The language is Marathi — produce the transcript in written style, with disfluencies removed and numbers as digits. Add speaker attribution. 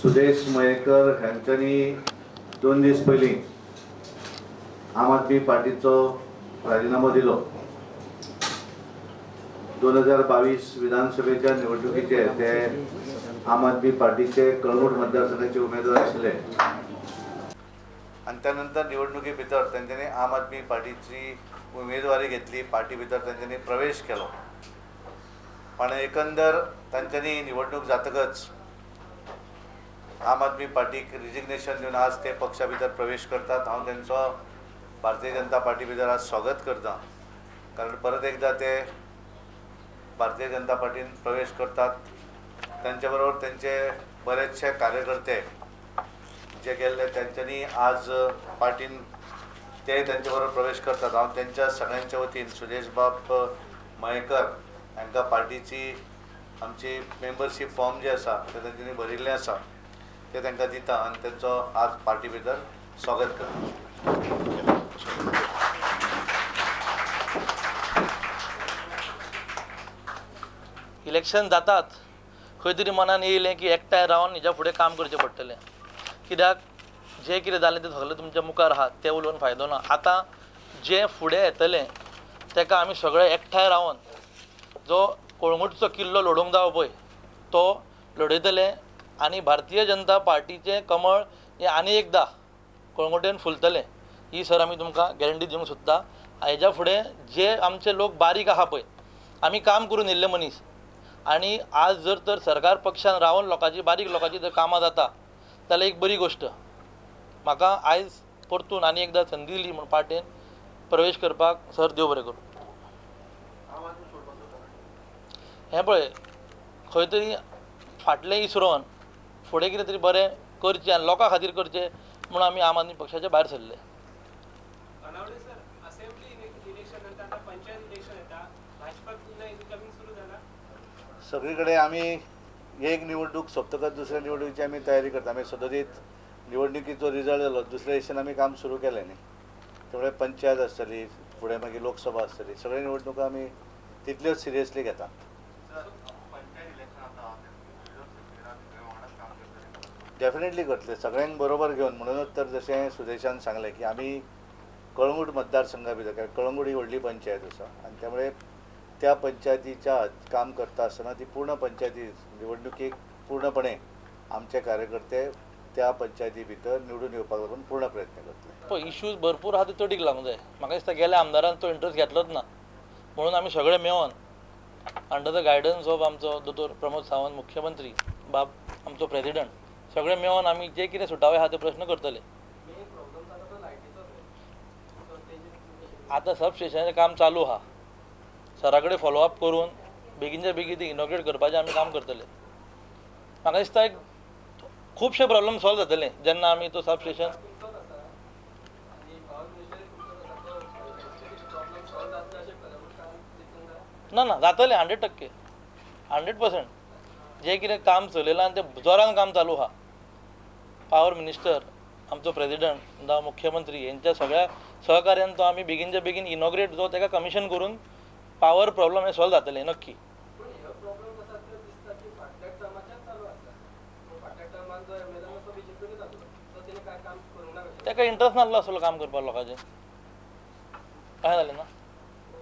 Speaker 1: सुदेश मयेकर हांच्यानी 2 दीस पयलीं आम आदमी पार्टीचो राजीनामो दिलो। 2022 विधानसभेच्या निवडणुकीचे ते आम आदमी पार्टीचे कळंगूट मतदारसंघाचे उमेदवार आशिल्ले आणि त्यानंतर निवडणुकी भितर तांच्यांनी आम आदमी पार्टीची उमेदवारी घेतली, पार्टी भितर तांच्यांनी प्रवेश केलो। पण एकंदर तांच्यांनी निवडणूक जातकच आम आदमी पार्टीक रिजिग्नेशन दिवन आज ते पक्षा भितर प्रवेश करतात। हांव तांचो भारतीय जनता पार्टी भितर आज स्वागत करता, कारण परत एकदा ते भारतीय जनता पार्टीन प्रवेश करतात। त्यांच्या बरोबर त्यांचे बरेचसे कार्यकर्ते जे गेल्ले त्यांच्यानी आज पार्टीन ते त्यांच्या बरोबर प्रवेश करतात। हांव त्यांच्या सगळ्यांच्या वतीन सुदेश बाब मयेकर हांकां पार्टीची आमची मेंबरशीप फॉर्म जे आसा ते तांच्यांनी भरिल्लें आसा ते तांकां दिता आनी त्यांचो आज पार्टी भितर स्वागत करता।
Speaker 2: इलेक्शन जातात खंय तरी मनान येयलें की एकठांय रावन हेच्या फुडें काम करचें पडटलें, कित्याक जें कितें जालें तें सगळें तुमच्या मुखार आहा, तें उलोवन फायदो ना। आतां जें फुडें येतलें तेका आमी सगळे एकठांय रावन जो कळंगूटचो किल्लो लडोवंक जावो पळय तो लडयतले आनी भारतीय जनता पार्टीचें कमळ हें आनी एकदां कळंगुटेन फुलतलें, ही सर आमी तुमकां गॅरंटी दिवंक सोदता। हेच्या फुडें जे आमचे लोक बारीक आहा पळय, आमी काम करून येयल्ले मनीस, आनी आज जर तर सरकार पक्षान रावन लोकांची बारीक लोकांची जर कामां जाता जाल्यार एक बरी गोश्ट। म्हाका आयज परतून आनी एकदां संदी दिली म्हूण पार्टेन प्रवेश करपाक सर देव बरें करूं। हें पळय खंय तरी फाटलें इसरोवन फुडें कितें तरी बरें करचें आनी लोकां खातीर करचें म्हूण आमी आम आदमी पक्षाचे भायर सरले।
Speaker 1: सगळीकडे आमी एक निवडणूक सोंपतकच दुसऱ्या निवडणुकीची आमी तयारी करता। आमी सदतीत निवडणुकीचो रिजल्ट जालो दुसऱ्या दिसांनी आमी काम सुरू केलें न्ही, त्यामुळे पंचायत आसतली, फुडें मागीर लोकसभा आसतली, सगळे निवडणुका आमी तितल्योच सिरियसली घेता। डेफिनेटली करतले, सगळ्यांक बरोबर घेवन। म्हणूनच तर जशें सुदेशान सांगलें की आमी कळंगूट मतदारसंघा भितर, कळंगूट ही व्हडली पंचायत आसा आनी त्यामुळे त्या पंचायतीच्या काम करता आसतना ती पूर्ण पंचायती निवडणुकीक पूर्णपणे आमचे कार्यकर्ते त्या पंचायती भितर निवडून येवपाक लागून पूर्ण प्रयत्न करतले।
Speaker 2: पळय इश्यूज भरपूर आहा ते चडीक लागूंक जाय। म्हाका दिसता गेल्या आमदारान तो इंट्रस्ट घेतलोच ना, म्हणून आमी सगळे मेळोन अंडर द गायडन्स ऑफ आमचो दोतोर प्रमोद सावंत मुख्यमंत्री, बाब आमचो प्रेसिडेंट, सगळे मेळोन आमी जे कितें सुटावे आहा ते प्रश्न करतले। आतां सब स्टेशनाचें काम चालू आहा, सरा कडेन फॉलोअप करून बेगीनच्या बेगीन ती इनॉग्रेट करपाचें आमी काम करतले। म्हाका दिसता एक खुबशे प्रॉब्लेम सॉल्व जातले जेन्ना आमी तो सब स्टेशन ना ना जातलें 100%, 100%। जें कितें काम चलयलां आनी तें जोरान काम चालू आहा, पावर मिनिस्टर आमचो प्रेसिडेंट जावं मुख्यमंत्री हेंच्या सगळ्या सहकार्यान तो आमी बेगीनच्या बेगीन इनॉग्रेट जो तेका कमिशन करून पावर प्रॉब्लेम हे सॉल्व जातलें नक्की। तेका इंट्रस्ट नासलो आसलो काम करपाक लोकांचें, कशें जालें ना।